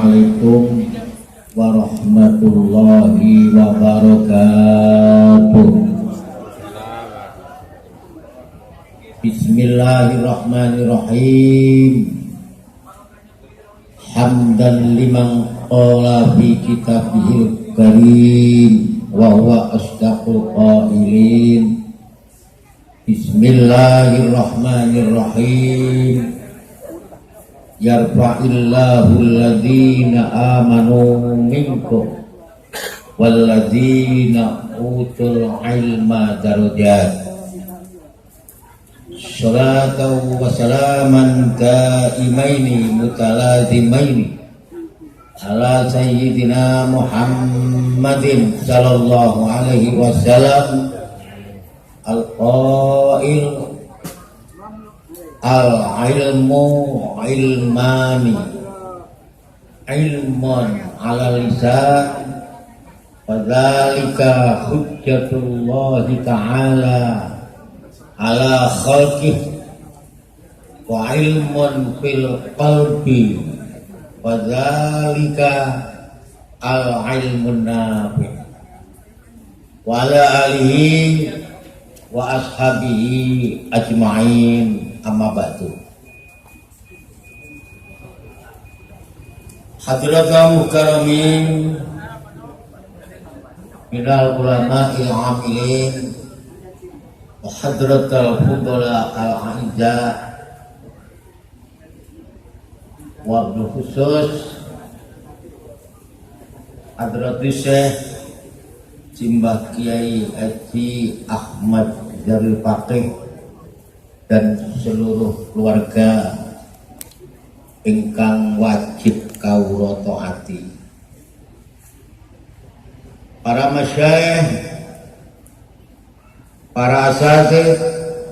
Assalamualaikum warahmatullahi wabarakatuh. Bismillahirrahmanirrahim. Hamdan liman qala fi kitabihil karim wa huwa asdaqul qailin. Bismillahirrahmanirrahim. Yarfa'illahu alladhina amanu minkum walladhina utul ilma darajat. Salatan wa salaman daimaini mutalazimaini ala sayyidina Muhammadin sallallahu alaihi wasallam al-qail al-ilmu ilmani ilmun ala lisan fadzalika hujjatullahi ta'ala ala khalqih wa ilmun fil qalbi fadzalika al-ilmun nafi' wa ala alihi wa ashabihi ajma'in, amma ba'du. Hadratul mukarramin minal ulama'il amilin wa hadratul fudala al-a'idha wa khusus hadratul Syekh Simbah Kiai Haji Ahmad Jaril Faqih dan seluruh keluarga ingkang wajib kawula taati, para masyayikh, para asatidz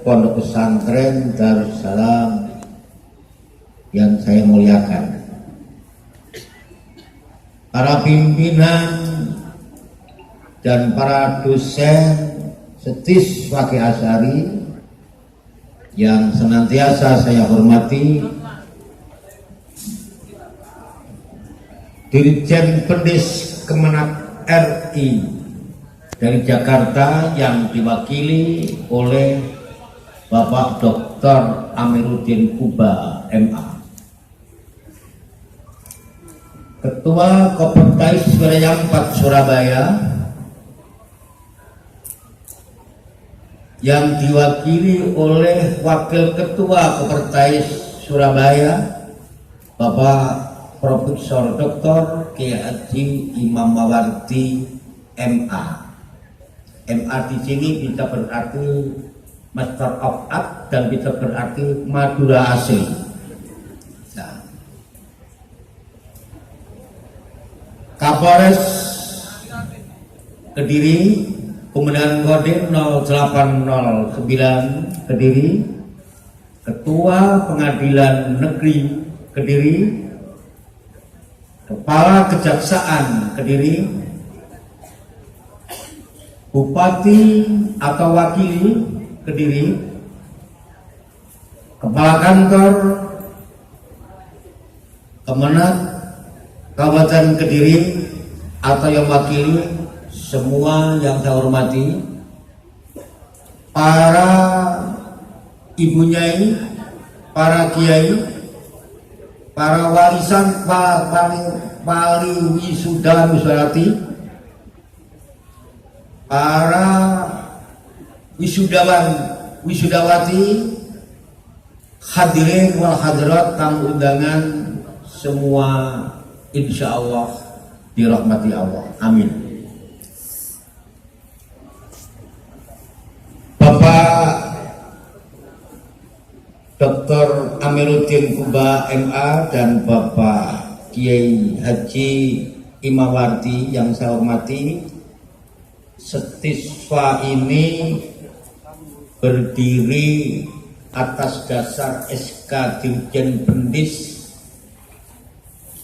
Pondok Pesantren Darussalam yang saya muliakan, para pimpinan dan para dosen siswa Asy'ari yang senantiasa saya hormati, Dirjen Pendis Kemenak RI dari Jakarta yang diwakili oleh Bapak Dr. Amiruddin Kuba MA, Ketua Kopertais Wilayah 4 Surabaya yang diwakili oleh Wakil Ketua Kopertais Surabaya Bapak Profesor Dr. Kiai Haji Imam Mawardi MA. MA di sini bisa berarti Master of Art dan bisa berarti Madura asli. Nah, Kapolres Kediri Komandan Kodim 0809 Kediri, Ketua Pengadilan Negeri Kediri, Kepala Kejaksaan Kediri, Bupati atau Wakili Kediri, Kepala Kantor Kemenak Kabupaten Kediri atau yang wakili, semua yang saya hormati, para ibu nyai, para kiai, para warisan, wali wisuda wisudawati, para wisudawan wisudawati, hadirin wal hadirat tamu undangan semua, insya Allah dirahmati Allah, amin. Bapak Dr. Amiruddin Kuba MA dan Bapak Kiai Haji Imawardi yang saya hormati, siswa ini berdiri atas dasar SK Dirjen Pendis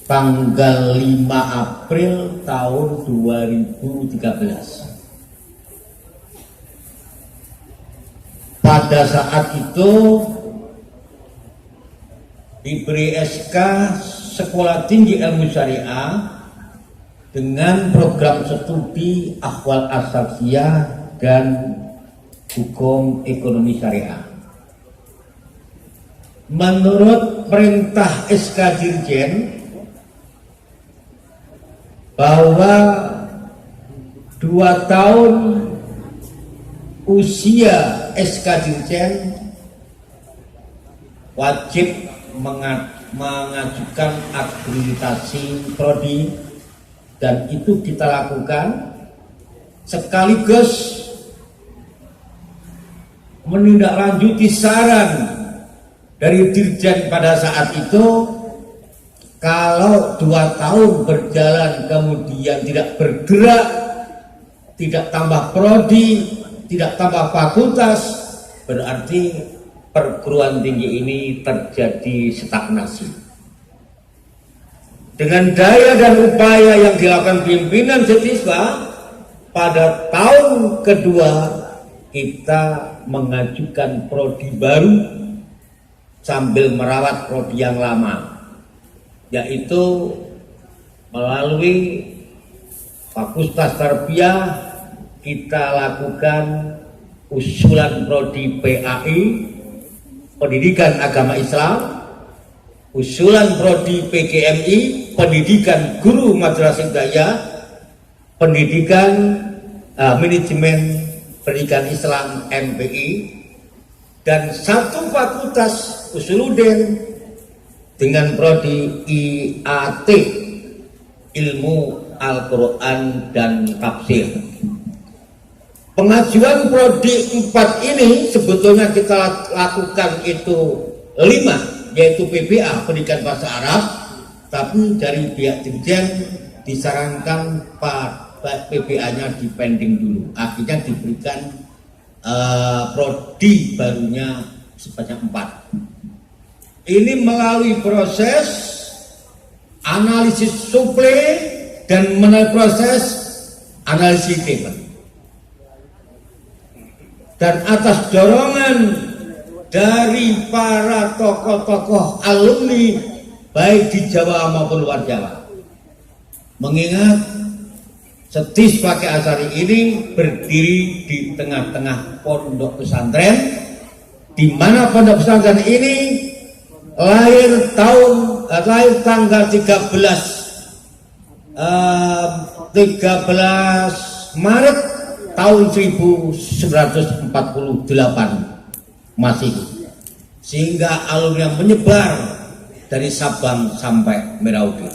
tanggal 5 April tahun 2013. Pada saat itu diberi SK Sekolah Tinggi Ilmu Syariah dengan program studi Ahwal Asasiyah dan Hukum Ekonomi Syariah. Menurut perintah SK Dirjen bahwa 2 tahun usia SK Dirjen wajib mengajukan akreditasi prodi, dan itu kita lakukan sekaligus menindaklanjuti saran dari Dirjen pada saat itu. Kalau 2 tahun berjalan kemudian tidak bergerak, tidak tambah prodi, tidak tambah fakultas, berarti perguruan tinggi ini terjadi stagnasi. Dengan daya dan upaya yang dilakukan pimpinan siswa, pada tahun kedua kita mengajukan prodi baru sambil merawat prodi yang lama, yaitu melalui Fakultas Tarbiyah kita lakukan usulan prodi PAI, Pendidikan Agama Islam, usulan prodi PGMI, Pendidikan Guru Madrasah Daya, Pendidikan Manajemen Pendidikan Islam MPI, dan 1 fakultas Usuluddin dengan prodi IAT, Ilmu Al-Quran dan Tafsir. Pengajuan prodi 4 ini sebetulnya kita lakukan itu 5, yaitu PBA, Pendidikan Bahasa Arab, tapi dari pihak Dirjen disarankan PBA-nya dipending dulu. Akhirnya diberikan prodi barunya sebanyak 4. Ini melalui proses analisis suplai dan melalui proses analisis paper. Dan atas dorongan dari para tokoh-tokoh alumni baik di Jawa maupun luar Jawa, mengingat Setis Pakai Asari ini berdiri di tengah-tengah pondok pesantren, di mana pondok pesantren ini lahir tanggal 13 Maret tahun 1948 Masehi, sehingga alumni menyebar dari Sabang sampai Merauke.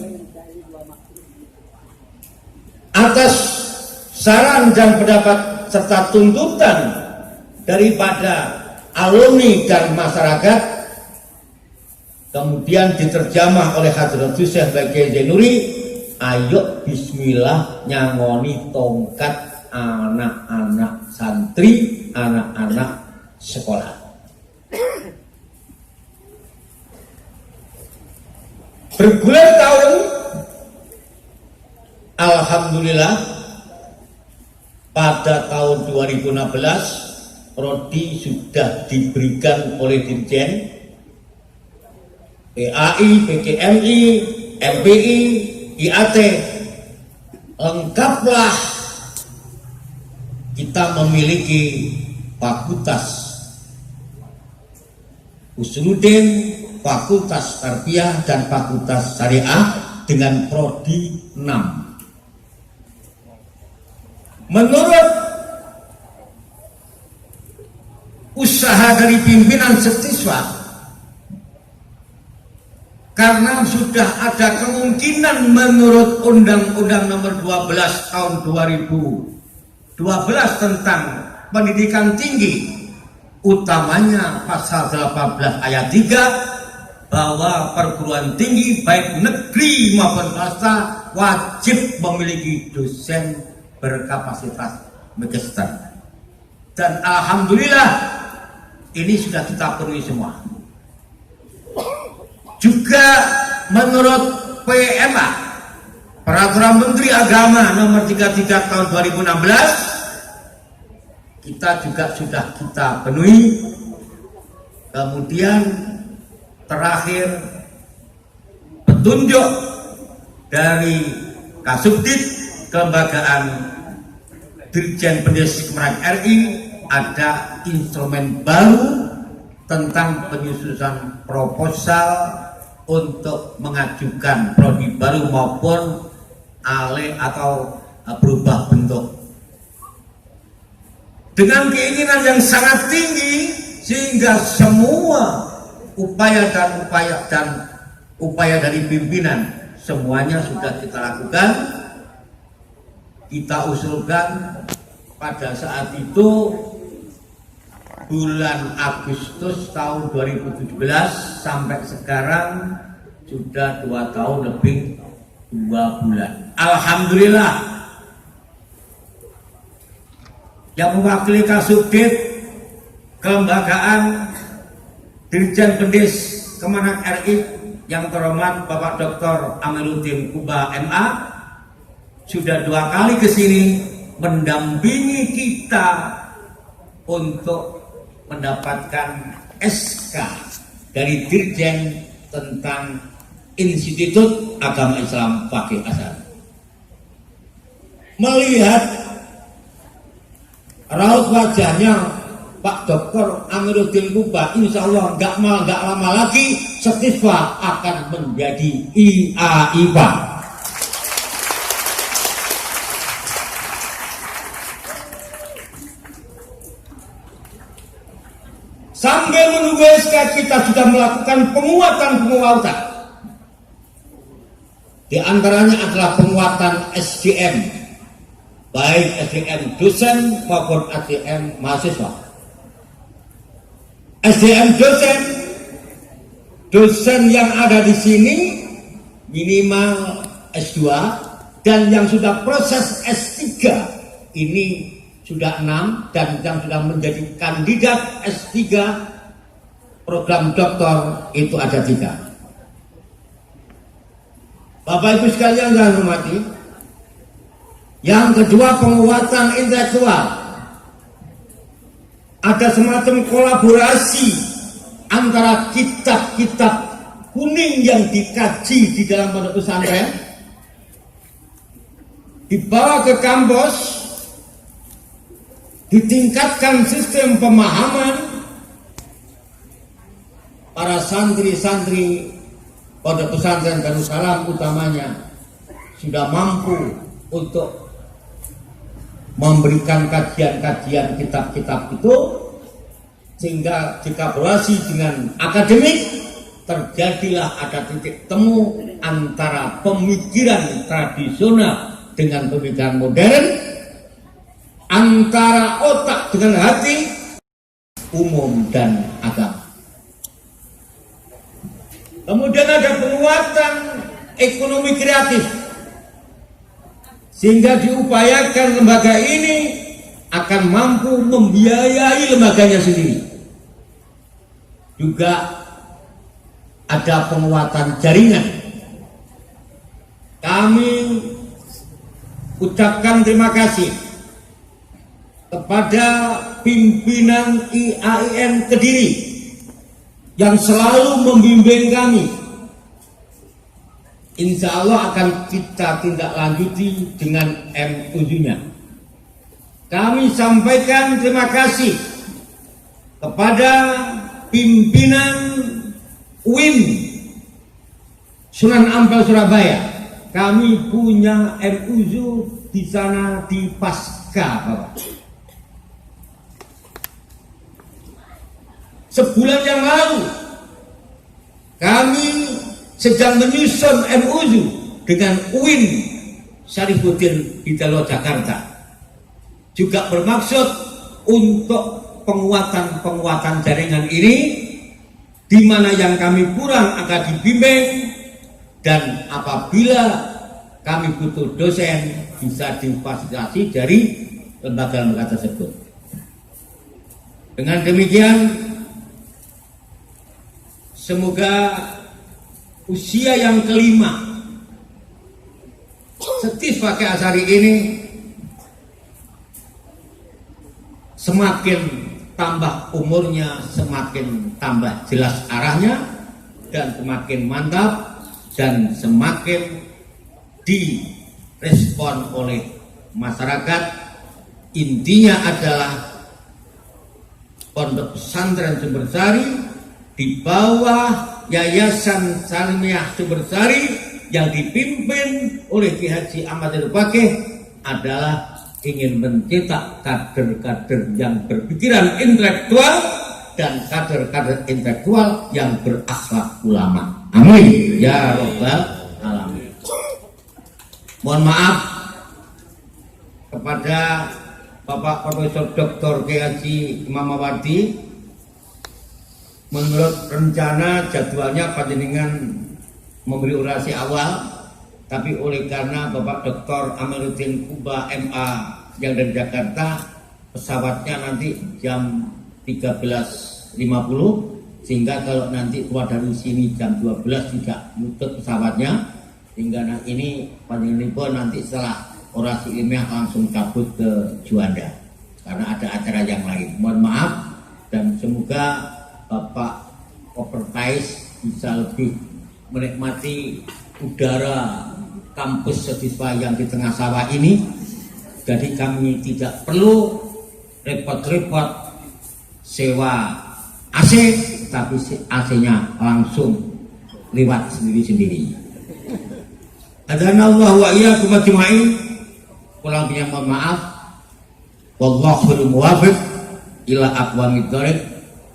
Atas saran dan pendapat serta tuntutan daripada alumni dan masyarakat, kemudian diterjemah oleh Hadratus Syekh Baqi Zainuri, ayo bismillah nyangoni tongkat anak-anak santri, anak-anak sekolah. Bergulir tahun, alhamdulillah pada tahun 2016 prodi sudah diberikan oleh Dirjen PAI, PGMI, MPI, IAT. Lengkaplah kita memiliki fakultas Usuluddin, fakultas Tarbiyah, dan fakultas Syariah dengan prodi 6. Menurut usaha dari pimpinan Setiswa, karena sudah ada kemungkinan menurut Undang-Undang Nomor 12 Tahun 2012 tentang pendidikan tinggi, utamanya pasal 18 ayat 3, bahwa perguruan tinggi baik negeri maupun swasta wajib memiliki dosen berkapasitas magister. Dan alhamdulillah ini sudah kita penuhi semua. Juga menurut PMA, Peraturan Menteri Agama Nomor 33 Tahun 2016, kita juga sudah kita penuhi. Kemudian terakhir petunjuk dari Kasubdit Kelembagaan Dirjen Pendidikan Kemenag RI ada instrumen baru tentang penyusunan proposal untuk mengajukan prodi baru maupun alih atau berubah bentuk dengan keinginan yang sangat tinggi, sehingga semua upaya dari pimpinan semuanya sudah kita lakukan. Kita usulkan pada saat itu bulan Agustus tahun 2017 sampai sekarang sudah 2 tahun lebih 2 bulan. Alhamdulillah, yang mewakili Kasubdit Kelembagaan Dirjen Pendidikan Kemenag RI yang terhormat Bapak Dr. Amiruddin Kuba MA sudah 2 kali ke sini mendampingi kita untuk mendapatkan SK dari Dirjen tentang Institut Agama Islam Fakih Azhar. Melihat raut wajahnya Pak Dr. Amiruddin Kuba, insya Allah nggak lama lagi Setiswa akan menjadi IAIPA. Sambil menunggu SK, kita sudah melakukan penguatan. Di antaranya adalah penguatan SDM, baik SDM dosen maupun SDM mahasiswa. SDM dosen yang ada di sini minimal S2, dan yang sudah proses S3 ini sudah 6, dan yang sudah menjadi kandidat S3 program doktor itu ada 3. Bapak Ibu sekalian yang hormati, yang kedua penguatan intelektual. Ada semacam kolaborasi antara kitab-kitab kuning yang dikaji di dalam pondok pesantren dibawa ke kampus, ditingkatkan sistem pemahaman. Para santri-santri pondok pesantren Darussalam utamanya sudah mampu untuk memberikan kajian-kajian kitab-kitab itu, sehingga dikolaborasi dengan akademik, terjadilah ada titik temu antara pemikiran tradisional dengan pemikiran modern, antara otak dengan hati, umum dan agama. Kemudian ada penguatan ekonomi kreatif, sehingga diupayakan lembaga ini akan mampu membiayai lembaganya sendiri. Juga ada penguatan jaringan. Kami ucapkan terima kasih kepada pimpinan IAIN Kediri yang selalu membimbing kami. Insya Allah akan kita tindak lanjuti dengan MOU-nya. Kami sampaikan terima kasih kepada pimpinan UIN Sunan Ampel Surabaya. Kami punya MOU di sana di Pasca, Bapak. Sebulan yang lalu kami sedang menyusun MOU dengan UIN Syarifuddin Hidayatullah Jakarta, juga bermaksud untuk penguatan jaringan ini, di mana yang kami kurang akan dibimbing, dan apabila kami butuh dosen bisa difasilitasi dari lembaga-lembaga tersebut. Dengan demikian, semoga usia yang kelima Setis Fakih Azhari ini semakin tambah umurnya, semakin tambah jelas arahnya, dan semakin mantap dan semakin direspon oleh masyarakat. Intinya adalah Pondok Pesantren Sumbersari di bawah Yayasan Salimiyah Sumbersari yang dipimpin oleh Ki Haji Ahmad Al-Baqih adalah ingin mencetak kader-kader yang berpikiran intelektual dan kader-kader intelektual yang berakhlak ulama. Amin ya rabbal alamin. Mohon maaf kepada Bapak Profesor Dr. Kiai Haji Imam Mawardi, menurut rencana jadwalnya panjenengan memberi orasi awal, tapi oleh karena Bapak Dr. Amiruddin Kuba MA yang dari Jakarta pesawatnya nanti jam 13.50, sehingga kalau nanti keluar dari sini jam 12 tidak nutup pesawatnya, sehingga ini panjenengan pun nanti setelah orasi ilmiah langsung cabut ke Juanda karena ada acara yang lain. Mohon maaf dan semoga Bapak Opertais bisa lebih menikmati udara kampus siswa yang di tengah sawah ini. Jadi kami tidak perlu repot-repot sewa AC, tapi AC-nya langsung lewat sendiri-sendiri. Adhanallahu wa iyyakum ajma'in. Kurang lebihnya mohon maaf. Wallahul muwaffiq ila aqwamit thoriq.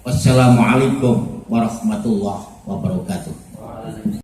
Wassalamualaikum warahmatullahi wabarakatuh.